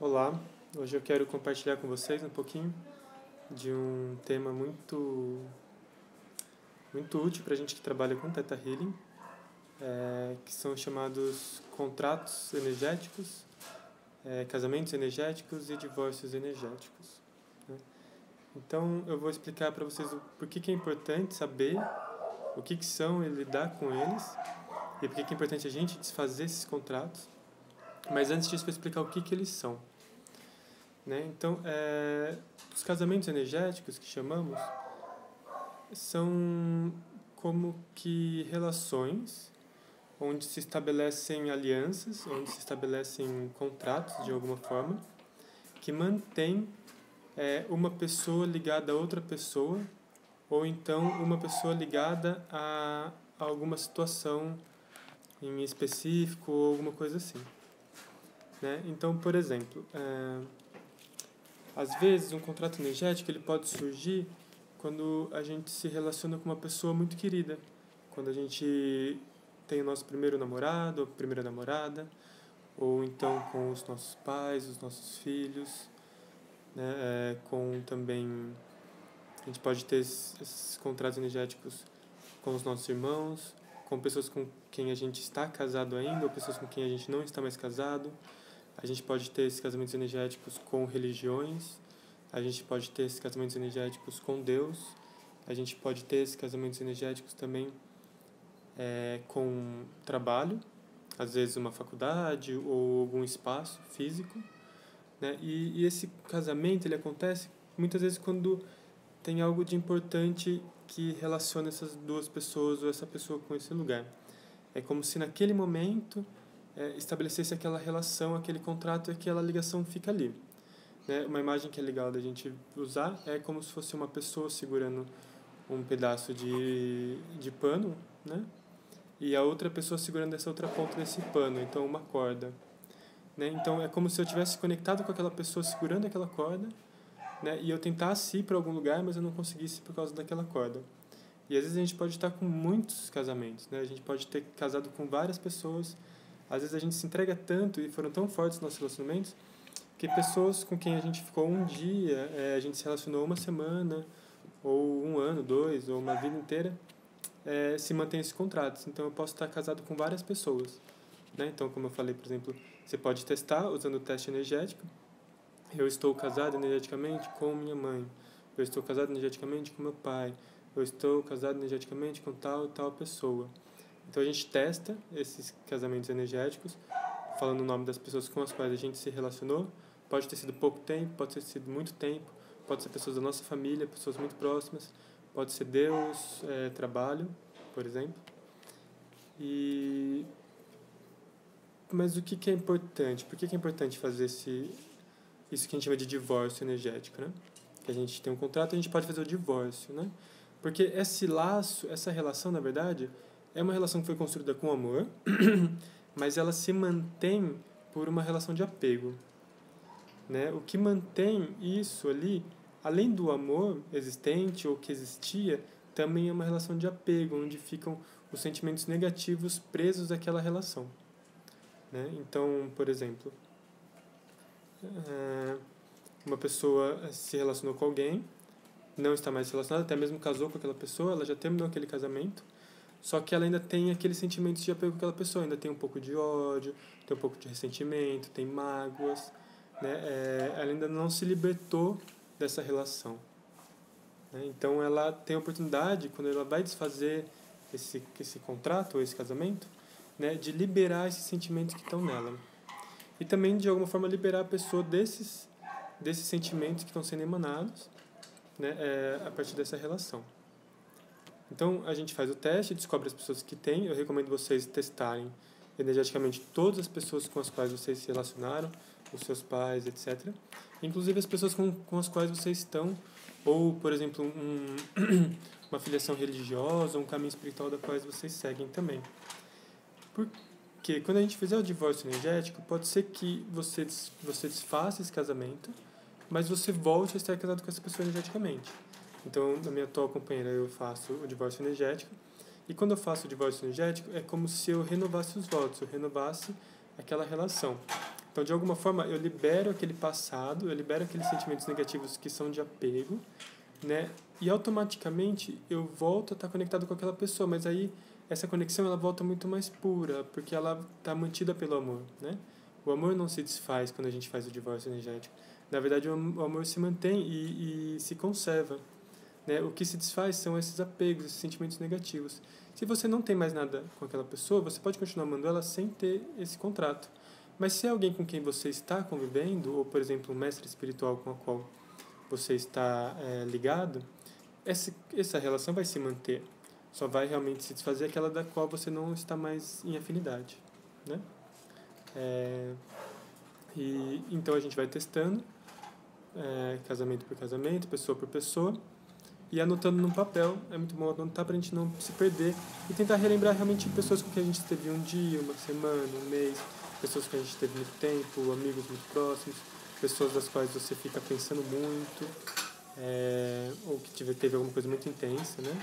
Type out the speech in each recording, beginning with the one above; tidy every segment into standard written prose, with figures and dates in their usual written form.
Olá, hoje eu quero compartilhar com vocês um pouquinho de um tema muito útil para a gente que trabalha com Theta Healing, que são chamados contratos energéticos, casamentos energéticos e divórcios energéticos, né? Então eu vou explicar para vocês o porquê que é importante saber o que são e lidar com eles e porquê que é importante a gente desfazer esses contratos. Mas antes disso, eu vou explicar o que eles são, né? Então, os casamentos energéticos que chamamos são como que relações onde se estabelecem alianças, onde se estabelecem contratos de alguma forma, que mantém uma pessoa ligada a outra pessoa, ou então uma pessoa ligada a alguma situação em específico ou alguma coisa assim, né? Então, por exemplo, às vezes um contrato energético ele pode surgir quando a gente se relaciona com uma pessoa muito querida, quando a gente tem o nosso primeiro namorado ou primeira namorada, ou então com os nossos pais, os nossos filhos, né? Com também a gente pode ter esses contratos energéticos com os nossos irmãos, com pessoas com quem a gente está casado ainda ou pessoas com quem a gente não está mais casado. A gente pode ter esses casamentos energéticos com religiões, a gente pode ter esses casamentos energéticos com Deus, a gente pode ter esses casamentos energéticos também com trabalho, às vezes uma faculdade ou algum espaço físico, né? E esse casamento ele acontece muitas vezes quando tem algo de importante que relaciona essas duas pessoas ou essa pessoa com esse lugar. É como se naquele momento estabelecesse aquela relação, aquele contrato e aquela ligação fica ali, né? Uma imagem que é legal da gente usar é como se fosse uma pessoa segurando um pedaço de pano, né? E a outra pessoa segurando essa outra ponta desse pano, então uma corda, né? Então é como se eu tivesse conectado com aquela pessoa segurando aquela corda, né? E eu tentasse ir para algum lugar, mas eu não conseguisse por causa daquela corda. E às vezes a gente pode estar com muitos casamentos, né? A gente pode ter casado com várias pessoas. Às vezes a gente se entrega tanto e foram tão fortes os nossos relacionamentos que pessoas com quem a gente ficou um dia, a gente se relacionou uma semana, ou um ano, dois, ou uma vida inteira, se mantém esses contratos. Então eu posso estar casado com várias pessoas, né? Então, como eu falei, por exemplo, você pode testar usando o teste energético. Eu estou casado energeticamente com minha mãe. Eu estou casado energeticamente com meu pai. Eu estou casado energeticamente com tal e tal pessoa. Então a gente testa esses casamentos energéticos, falando o nome das pessoas com as quais a gente se relacionou. Pode ter sido pouco tempo, pode ter sido muito tempo, pode ser pessoas da nossa família, pessoas muito próximas, pode ser Deus, trabalho, por exemplo. Mas o que é importante? Por que é importante fazer isso que a gente chama de divórcio energético, né? Que a gente tem um contrato, a gente pode fazer o divórcio, né? Porque esse laço, essa relação, na verdade, é uma relação que foi construída com amor, mas ela se mantém por uma relação de apego, né? O que mantém isso ali, além do amor existente ou que existia, também é uma relação de apego, onde ficam os sentimentos negativos presos àquela relação, né? Então, por exemplo, uma pessoa se relacionou com alguém, não está mais relacionada, até mesmo casou com aquela pessoa, ela já terminou aquele casamento, só que ela ainda tem aqueles sentimentos de apego com aquela pessoa, ainda tem um pouco de ódio, tem um pouco de ressentimento, tem mágoas, né? Ela ainda não se libertou dessa relação, né? Então ela tem a oportunidade, quando ela vai desfazer esse contrato ou esse casamento, né, de liberar esses sentimentos que estão nela. E também, de alguma forma, liberar a pessoa desses sentimentos que estão sendo emanados, né, a partir dessa relação. Então, a gente faz o teste, descobre as pessoas que têm. Eu recomendo vocês testarem energeticamente todas as pessoas com as quais vocês se relacionaram, os seus pais, etc. Inclusive as pessoas com as quais vocês estão, ou, por exemplo, uma filiação religiosa, um caminho espiritual da qual vocês seguem também. Porque quando a gente fizer o divórcio energético, pode ser que você desfaça esse casamento, mas você volte a estar casado com essa pessoa energeticamente. Então, na minha atual companheira, eu faço o divórcio energético. E quando eu faço o divórcio energético, é como se eu renovasse os votos, eu renovasse aquela relação. Então, de alguma forma, eu libero aquele passado, eu libero aqueles sentimentos negativos que são de apego, né? E automaticamente eu volto a estar conectado com aquela pessoa, mas aí essa conexão ela volta muito mais pura, porque ela está mantida pelo amor, né? O amor não se desfaz quando a gente faz o divórcio energético. Na verdade, o amor se mantém e se conserva, né? O que se desfaz são esses apegos, esses sentimentos negativos. Se você não tem mais nada com aquela pessoa, você pode continuar amando ela sem ter esse contrato. Mas se é alguém com quem você está convivendo, ou, por exemplo, um mestre espiritual com o qual você está ligado, essa relação vai se manter. Só vai realmente se desfazer aquela da qual você não está mais em afinidade, né? Então a gente vai testando, casamento por casamento, pessoa por pessoa, e anotando num papel. É muito bom anotar para a gente não se perder e tentar relembrar realmente pessoas com quem a gente esteve um dia, uma semana, um mês, pessoas que a gente esteve muito tempo, amigos muito próximos, pessoas das quais você fica pensando muito, ou que teve alguma coisa muito intensa, né?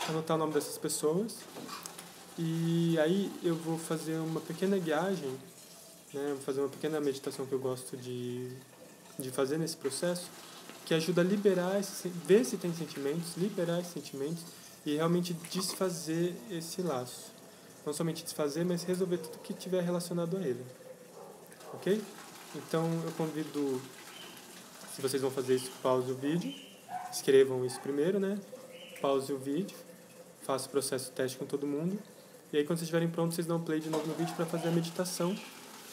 Anotar o nome dessas pessoas. E aí eu vou fazer uma pequena viagem, né? Vou fazer uma pequena meditação que eu gosto de fazer nesse processo, que ajuda a liberar, ver se tem sentimentos, liberar esses sentimentos e realmente desfazer esse laço. Não somente desfazer, mas resolver tudo que tiver relacionado a ele. Ok? Então eu convido, se vocês vão fazer isso, pause o vídeo, escrevam isso primeiro, né? Pause o vídeo, faça o processo teste com todo mundo. E aí quando vocês estiverem prontos, vocês dão play de novo no vídeo para fazer a meditação.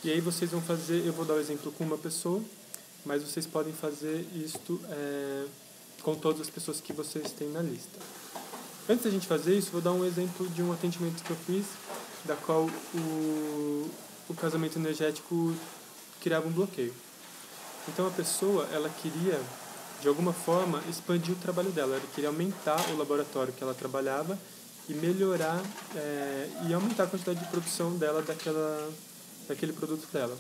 E aí vocês vão fazer, eu vou dar o exemplo com uma pessoa, mas vocês podem fazer isto com todas as pessoas que vocês têm na lista. Antes da gente fazer isso, vou dar um exemplo de um atendimento que eu fiz, da qual o casamento energético criava um bloqueio. Então a pessoa, ela queria, de alguma forma, expandir o trabalho dela. Ela queria aumentar o laboratório que ela trabalhava e melhorar e aumentar a quantidade de produção dela daquele produto dela.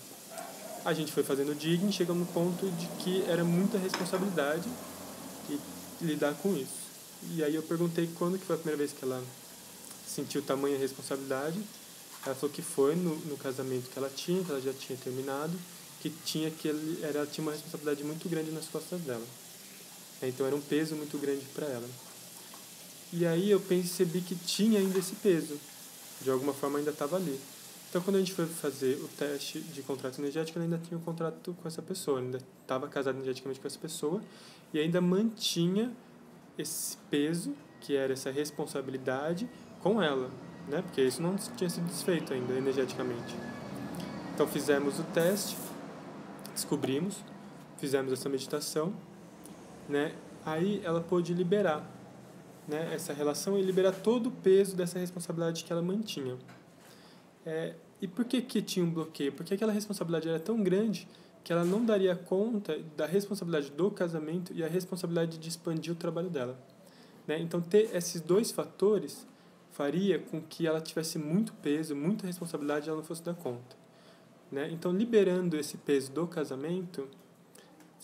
A gente foi fazendo o digging, chegamos no ponto de que era muita responsabilidade lidar com isso. E aí eu perguntei quando que foi a primeira vez que ela sentiu tamanha responsabilidade. Ela falou que foi no casamento que ela já tinha terminado, que ela tinha uma responsabilidade muito grande nas costas dela. Então era um peso muito grande para ela. E aí eu percebi que tinha ainda esse peso. De alguma forma ainda estava ali. Então, quando a gente foi fazer o teste de contrato energético, ela ainda tinha um contrato com essa pessoa, ainda estava casada energeticamente com essa pessoa e ainda mantinha esse peso, que era essa responsabilidade, com ela, né? Porque isso não tinha sido desfeito ainda energeticamente. Então, fizemos o teste, descobrimos, fizemos essa meditação, né? Aí ela pôde liberar, né, essa relação e liberar todo o peso dessa responsabilidade que ela mantinha. E por que tinha um bloqueio? Porque aquela responsabilidade era tão grande que ela não daria conta da responsabilidade do casamento e a responsabilidade de expandir o trabalho dela, né? Então, ter esses dois fatores faria com que ela tivesse muito peso, muita responsabilidade e ela não fosse dar conta, né? Então, liberando esse peso do casamento,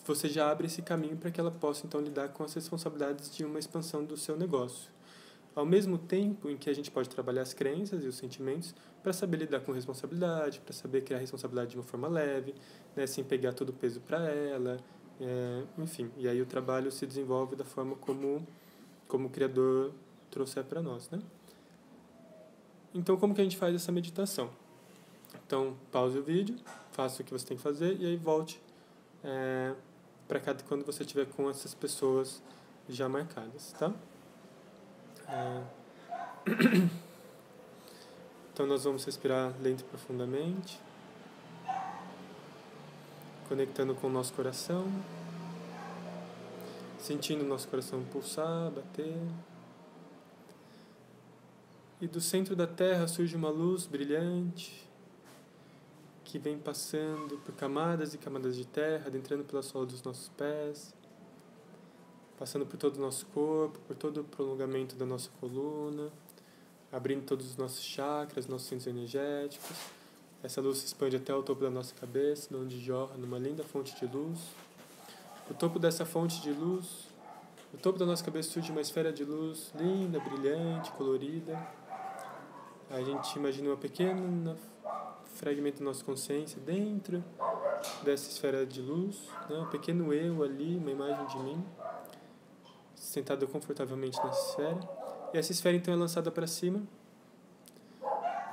você já abre esse caminho para que ela possa, então, lidar com as responsabilidades de uma expansão do seu negócio. Ao mesmo tempo em que a gente pode trabalhar as crenças e os sentimentos para saber lidar com responsabilidade, para saber criar responsabilidade de uma forma leve, né, sem pegar todo o peso para ela, enfim. E aí o trabalho se desenvolve da forma como o Criador trouxer para nós, né? Então, como que a gente faz essa meditação? Então, pause o vídeo, faça o que você tem que fazer e aí volte para cá quando você estiver com essas pessoas já marcadas, tá? Então nós vamos respirar lento e profundamente, conectando com o nosso coração, sentindo o nosso coração pulsar, bater. E do centro da Terra surge uma luz brilhante que vem passando por camadas e camadas de terra, adentrando pela sola dos nossos pés, passando por todo o nosso corpo, por todo o prolongamento da nossa coluna, abrindo todos os nossos chakras, nossos centros energéticos. Essa luz se expande até o topo da nossa cabeça, de onde jorra numa linda fonte de luz. O topo dessa fonte de luz, no topo da nossa cabeça surge uma esfera de luz linda, brilhante, colorida. A gente imagina uma pequena fragmento da nossa consciência dentro dessa esfera de luz, né? Um pequeno eu ali, uma imagem de mim, sentado confortavelmente nessa esfera. E essa esfera então é lançada para cima,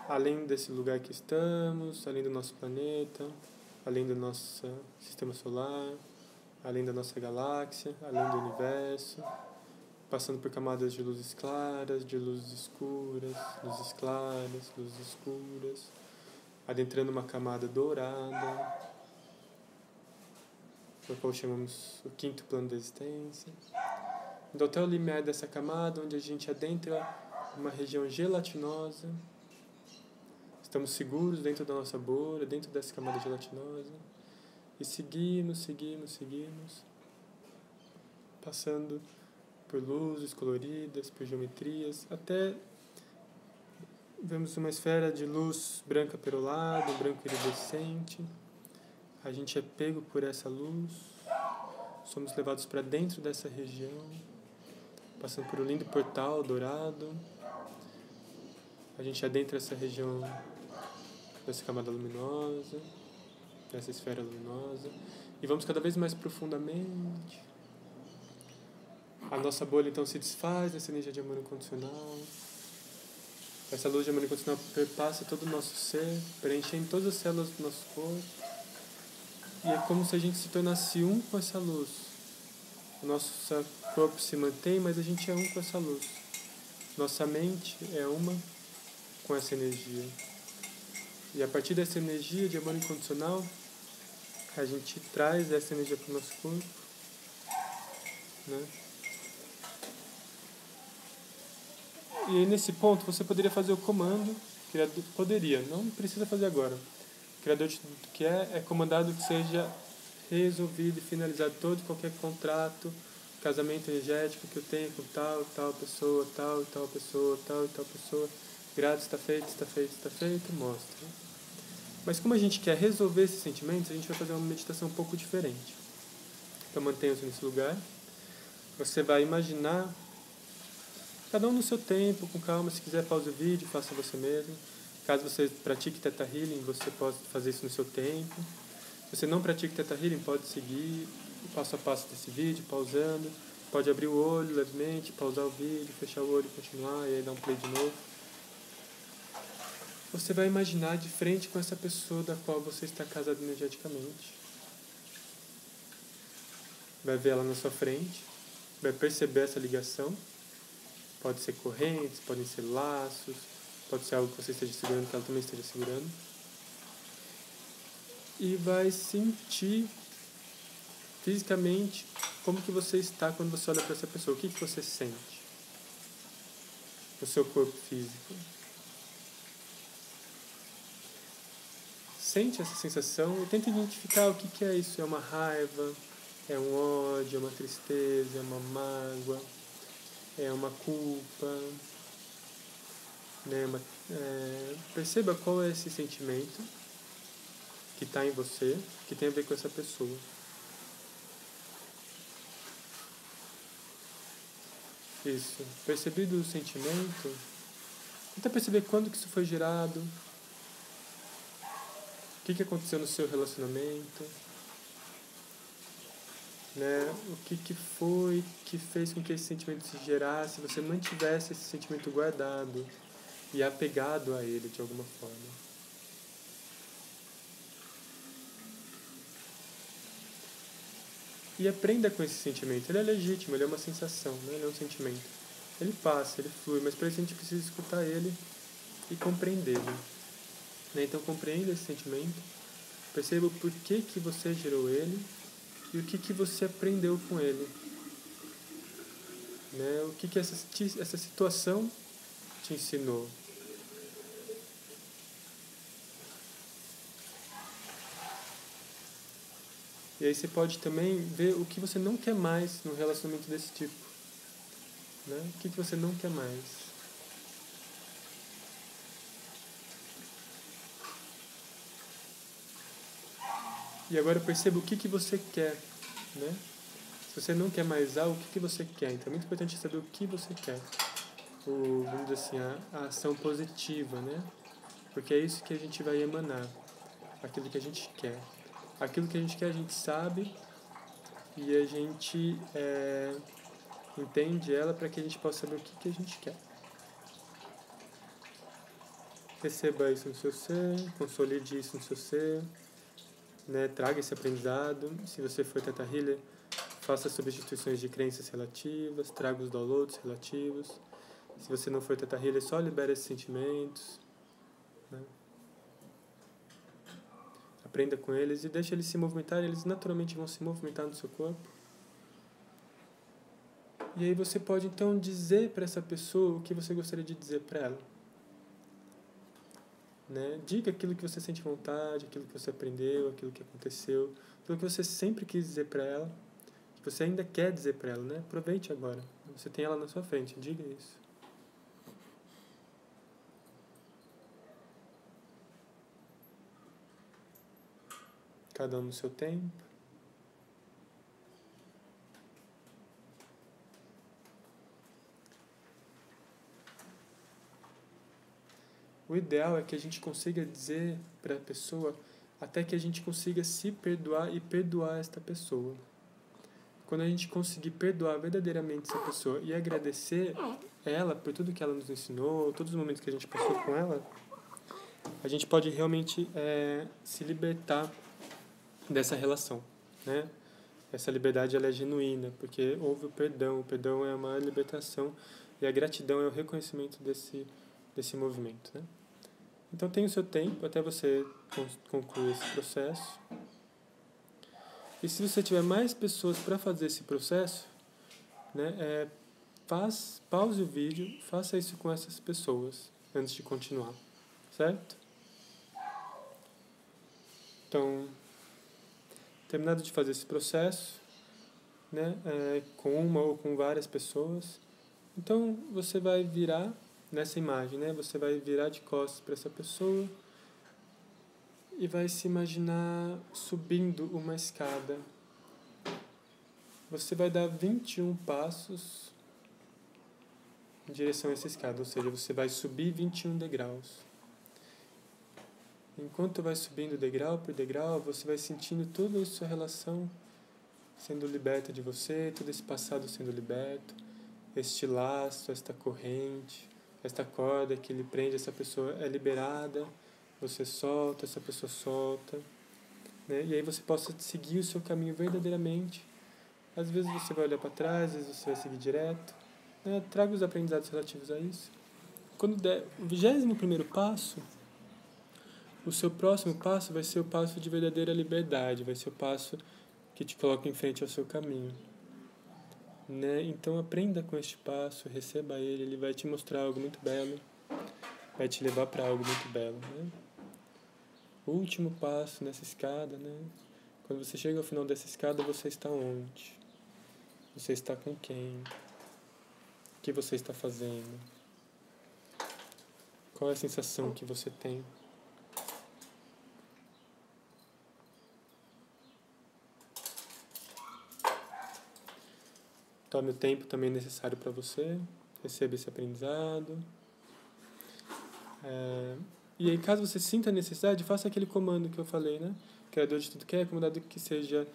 além desse lugar que estamos, além do nosso planeta, além do nosso sistema solar, além da nossa galáxia, além do universo, passando por camadas de luzes claras, de luzes escuras, luzes claras, luzes escuras, adentrando uma camada dourada, no qual chamamos o quinto plano da existência. Então, até o limiar dessa camada, onde a gente adentra uma região gelatinosa, estamos seguros dentro da nossa bolha, dentro dessa camada gelatinosa, e seguimos, passando por luzes coloridas, por geometrias, até vemos uma esfera de luz branca perolada, branco iridescente. A gente é pego por essa luz, somos levados para dentro dessa região, passando por um lindo portal dourado. A gente adentra essa região dessa camada luminosa, dessa esfera luminosa, e vamos cada vez mais profundamente. A nossa bolha então se desfaz nessa energia de amor incondicional. Essa luz de amor incondicional perpassa todo o nosso ser, preenchendo todas as células do nosso corpo. E é como se a gente se tornasse um com essa luz. O nosso corpo se mantém, mas a gente é um com essa luz. Nossa mente é uma com essa energia. E a partir dessa energia de amor incondicional, a gente traz essa energia para o nosso corpo, né? E aí, nesse ponto, você poderia fazer o comando, poderia, não precisa fazer agora. O Criador de tudo que é comandado que seja resolvido e finalizado todo e qualquer contrato, casamento energético que eu tenha com tal pessoa, tal pessoa, tal pessoa. Grato, está feito, mostra. Mas como a gente quer resolver esses sentimentos, a gente vai fazer uma meditação um pouco diferente. Então mantenha-se nesse lugar. Você vai imaginar, cada um no seu tempo, com calma. Se quiser, pause o vídeo, faça você mesmo. Caso você pratique Theta Healing, você pode fazer isso no seu tempo. Se você não pratica Theta Healing, pode seguir o passo a passo desse vídeo, pausando. Pode abrir o olho levemente, pausar o vídeo, fechar o olho e continuar, e aí dar um play de novo. Você vai imaginar de frente com essa pessoa da qual você está casado energeticamente. Vai ver ela na sua frente, vai perceber essa ligação. Pode ser correntes, podem ser laços, pode ser algo que você esteja segurando, que ela também esteja segurando. E vai sentir fisicamente como que você está quando você olha para essa pessoa. O que você sente no seu corpo físico? Sente essa sensação e tenta identificar o que é isso. É uma raiva, é um ódio, é uma tristeza, é uma mágoa, é uma culpa, né? Perceba qual é esse sentimento que está em você, que tem a ver com essa pessoa. Isso. Percebido o sentimento, tenta perceber quando que isso foi gerado, o que aconteceu no seu relacionamento, né? O que foi que fez com que esse sentimento se gerasse, você mantivesse esse sentimento guardado e apegado a ele de alguma forma. E aprenda com esse sentimento. Ele é legítimo, ele é uma sensação, né? Ele é um sentimento. Ele passa, ele flui, mas para isso a gente precisa escutar ele e compreendê-lo. Né? Então compreenda esse sentimento, perceba o porquê que você gerou ele e o que você aprendeu com ele. Né? O que essa situação te ensinou. E aí você pode também ver o que você não quer mais num relacionamento desse tipo. Né? O que você não quer mais. E agora perceba o que você quer. Né? Se você não quer mais algo, o que você quer? Então é muito importante saber o que você quer. Vamos dizer assim, a ação positiva, né? porque é isso que a gente vai emanar, aquilo que a gente quer. Aquilo que a gente quer a gente sabe e a gente entende ela para que a gente possa saber o que a gente quer. Receba isso no seu ser, consolide isso no seu ser, né? Traga esse aprendizado. Se você for Theta Healer, faça substituições de crenças relativas, traga os downloads relativos. Se você não for Theta Healer, só libera esses sentimentos, né? Aprenda com eles e deixa eles se movimentar, eles naturalmente vão se movimentar no seu corpo. E aí você pode então dizer para essa pessoa o que você gostaria de dizer para ela. Né? Diga aquilo que você sente vontade, aquilo que você aprendeu, aquilo que aconteceu, aquilo que você sempre quis dizer para ela, que você ainda quer dizer para ela, né? Aproveite agora. Você tem ela na sua frente, diga isso. Cada um no seu tempo. O ideal é que a gente consiga dizer para a pessoa até que a gente consiga se perdoar e perdoar esta pessoa. Quando a gente conseguir perdoar verdadeiramente essa pessoa e agradecer ela por tudo que ela nos ensinou, todos os momentos que a gente passou com ela, a gente pode realmente se libertar dessa relação, né? Essa liberdade ela é genuína, porque houve o perdão é a maior libertação e a gratidão é o reconhecimento desse movimento, né? Então tem o seu tempo até você concluir esse processo. E se você tiver mais pessoas para fazer esse processo, né, pause o vídeo, faça isso com essas pessoas antes de continuar, certo? Então, terminado de fazer esse processo, né, com uma ou com várias pessoas, então você vai virar nessa imagem, né, você vai virar de costas para essa pessoa e vai se imaginar subindo uma escada. Você vai dar 21 passos em direção a essa escada, ou seja, você vai subir 21 degraus. Enquanto vai subindo degrau por degrau, você vai sentindo toda a sua relação sendo liberta de você, todo esse passado sendo liberto, este laço, esta corrente, esta corda que lhe prende essa pessoa é liberada, você solta, essa pessoa solta, né? E aí você possa seguir o seu caminho verdadeiramente. Às vezes você vai olhar para trás, às vezes você vai seguir direto, né? Traga os aprendizados relativos a isso. Quando der o 21º passo, o seu próximo passo vai ser o passo de verdadeira liberdade, vai ser o passo que te coloca em frente ao seu caminho, né? Então aprenda com este passo, receba ele vai te mostrar algo muito belo, vai te levar para algo muito belo, né? O último passo nessa escada, né? Quando você chega ao final dessa escada, você está onde? Você está com quem? O que você está fazendo? Qual é a sensação que você tem? Tome o tempo também necessário para você, receba esse aprendizado. E aí, caso você sinta a necessidade, faça aquele comando que eu falei, né? Criador de tudo que é, comandado que seja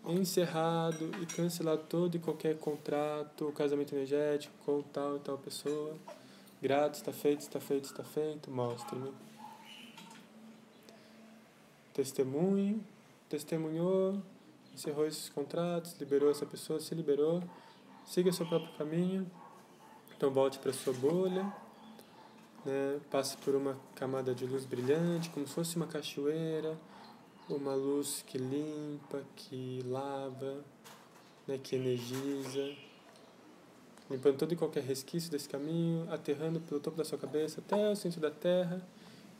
encerrado e cancelado todo e qualquer contrato, casamento energético com tal e tal pessoa. Grato, está feito, está feito, está feito, mostre-me. Testemunhe, testemunhou, encerrou esses contratos, liberou essa pessoa, se liberou. Siga seu próprio caminho. Então volte para sua bolha, né? Passe por uma camada de luz brilhante, como se fosse uma cachoeira, uma luz que limpa, que lava, né? Que energiza, limpando todo e qualquer resquício desse caminho, aterrando pelo topo da sua cabeça até o centro da Terra,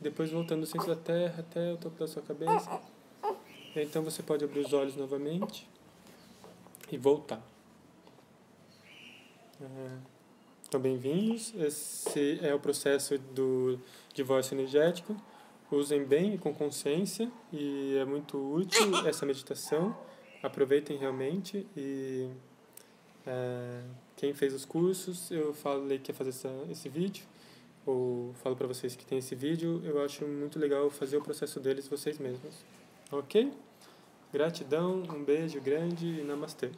depois voltando do centro da Terra até o topo da sua cabeça. E então você pode abrir os olhos novamente e voltar. Então, bem-vindos. Esse é o processo do divórcio energético. Usem bem e com consciência, e é muito útil essa meditação. Aproveitem realmente. E quem fez os cursos, eu falei que ia fazer esse vídeo. ou falo para vocês que tem esse vídeo, eu acho muito legal fazer o processo deles vocês mesmos. Ok? Gratidão, um beijo grande e namastê.